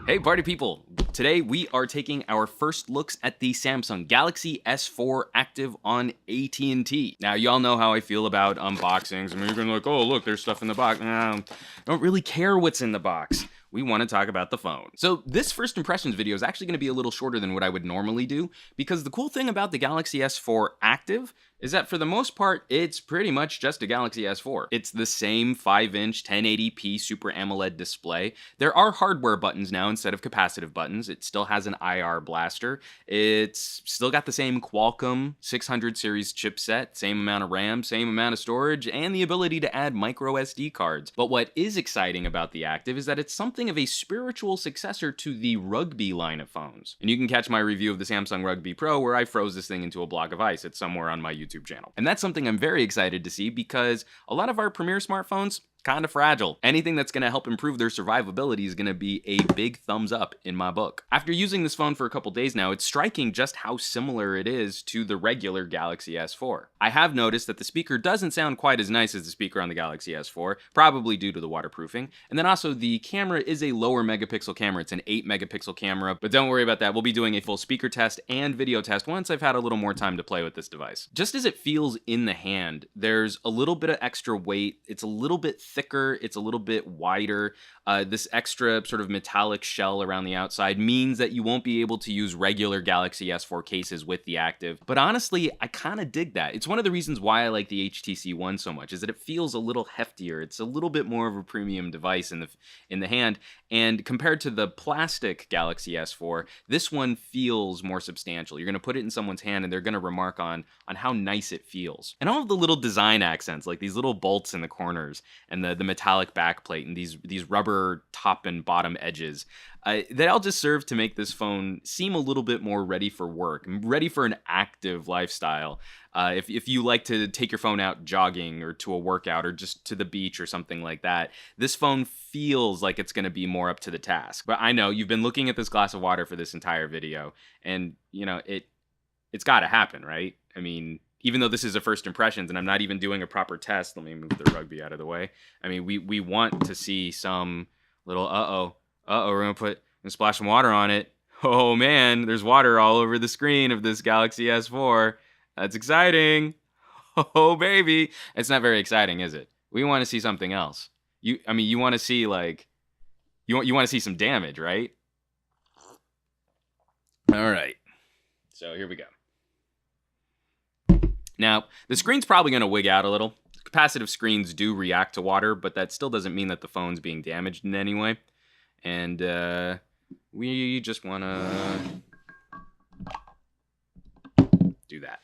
Hey party people! Today we are taking our first looks at the Samsung Galaxy S4 Active on AT&T. Now y'all know how I feel about unboxings. I mean, you're gonna be like, oh look, there's stuff in the box. I don't really care what's in the box. We want to talk about the phone. So this first impressions video is actually going to be a little shorter than what I would normally do, because the cool thing about the Galaxy S4 Active is that for the most part, it's pretty much just a Galaxy S4. It's the same 5-inch 1080p Super AMOLED display. There are hardware buttons now instead of capacitive buttons. It still has an IR blaster. It's still got the same Qualcomm 600 series chipset, same amount of RAM, same amount of storage, and the ability to add micro SD cards. But what is exciting about the Active is that it's something of a spiritual successor to the Rugby line of phones. And you can catch my review of the Samsung Rugby Pro where I froze this thing into a block of ice. It's somewhere on my YouTube channel. And that's something I'm very excited to see, because a lot of our premier smartphones, kind of fragile. Anything that's going to help improve their survivability is going to be a big thumbs up in my book. After using this phone for a couple days now, it's striking just how similar it is to the regular Galaxy S4. I have noticed that the speaker doesn't sound quite as nice as the speaker on the Galaxy S4, probably due to the waterproofing. And then also the camera is a lower megapixel camera. It's an 8 megapixel camera, but don't worry about that. We'll be doing a full speaker test and video test once I've had a little more time to play with this device. Just as it feels in the hand, there's a little bit of extra weight. It's a little bit thicker, it's a little bit wider. This extra sort of metallic shell around the outside means that you won't be able to use regular Galaxy S4 cases with the Active. But honestly, I kind of dig that. It's one of the reasons why I like the HTC One so much, is that it feels a little heftier. It's a little bit more of a premium device in the hand. And compared to the plastic Galaxy S4, this one feels more substantial. You're going to put it in someone's hand and they're going to remark on how nice it feels. And all of the little design accents, like these little bolts in the corners and the metallic backplate and these rubber top and bottom edges, they all just serve to make this phone seem a little bit more ready for work, ready for an active lifestyle. If you like to take your phone out jogging or to a workout or just to the beach or something like that, this phone feels like it's going to be more up to the task. But I know you've been looking at this glass of water for this entire video, and you know it's got to happen, right? I mean, even though this is a first impressions and I'm not even doing a proper test, let me move the Rugby out of the way. I mean, we want to see some little we're gonna splash some water on it. Oh man, there's water all over the screen of this Galaxy S4. That's exciting. Oh baby. It's not very exciting, is it? We want to see something else. You want to see like, you want to see some damage, right? All right. So here we go. Now, the screen's probably going to wig out a little. Capacitive screens do react to water, but that still doesn't mean that the phone's being damaged in any way. And we just want to do that.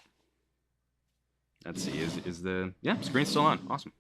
Let's see, is the screen's still on. Awesome.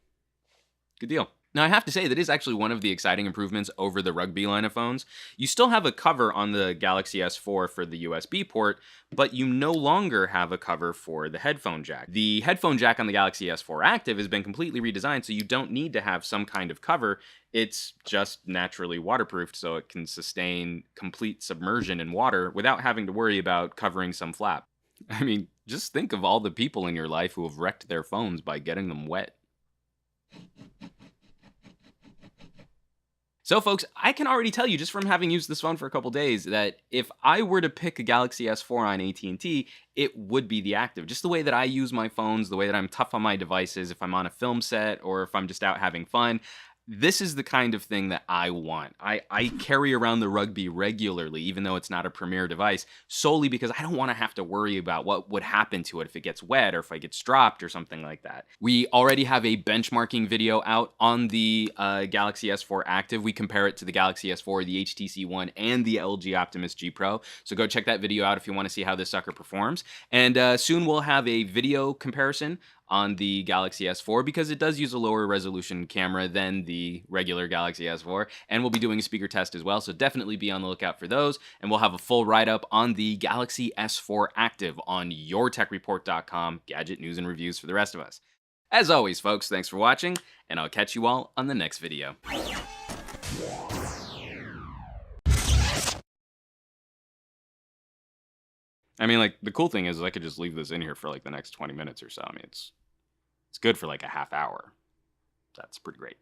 Good deal. Now, I have to say that is actually one of the exciting improvements over the Rugby line of phones. You still have a cover on the Galaxy S4 for the USB port, but you no longer have a cover for the headphone jack. The headphone jack on the Galaxy S4 Active has been completely redesigned, so you don't need to have some kind of cover. It's just naturally waterproofed, so it can sustain complete submersion in water without having to worry about covering some flap. I mean, just think of all the people in your life who have wrecked their phones by getting them wet. So folks, I can already tell you just from having used this phone for a couple days that if I were to pick a Galaxy S4 on AT&T, it would be the Active. Just the way that I use my phones, the way that I'm tough on my devices, if I'm on a film set or if I'm just out having fun. This is the kind of thing that I want. I carry around the Rugby regularly, even though it's not a premier device, solely because I don't want to have to worry about what would happen to it if it gets wet or if it gets dropped or something like that. We already have a benchmarking video out on the Galaxy S4 Active. We compare it to the Galaxy S4, the HTC One, and the LG Optimus G Pro. So go check that video out if you want to see how this sucker performs. And soon we'll have a video comparison on the Galaxy S4 because it does use a lower resolution camera than the regular Galaxy S4, and we'll be doing a speaker test as well, so definitely be on the lookout for those, and we'll have a full write-up on the Galaxy S4 Active on yourtechreport.com, gadget news and reviews for the rest of us. As always, folks, thanks for watching, and I'll catch you all on the next video. I mean, like, the cool thing is I could just leave this in here for like the next 20 minutes or so. I mean, it's good for like a half hour. That's pretty great.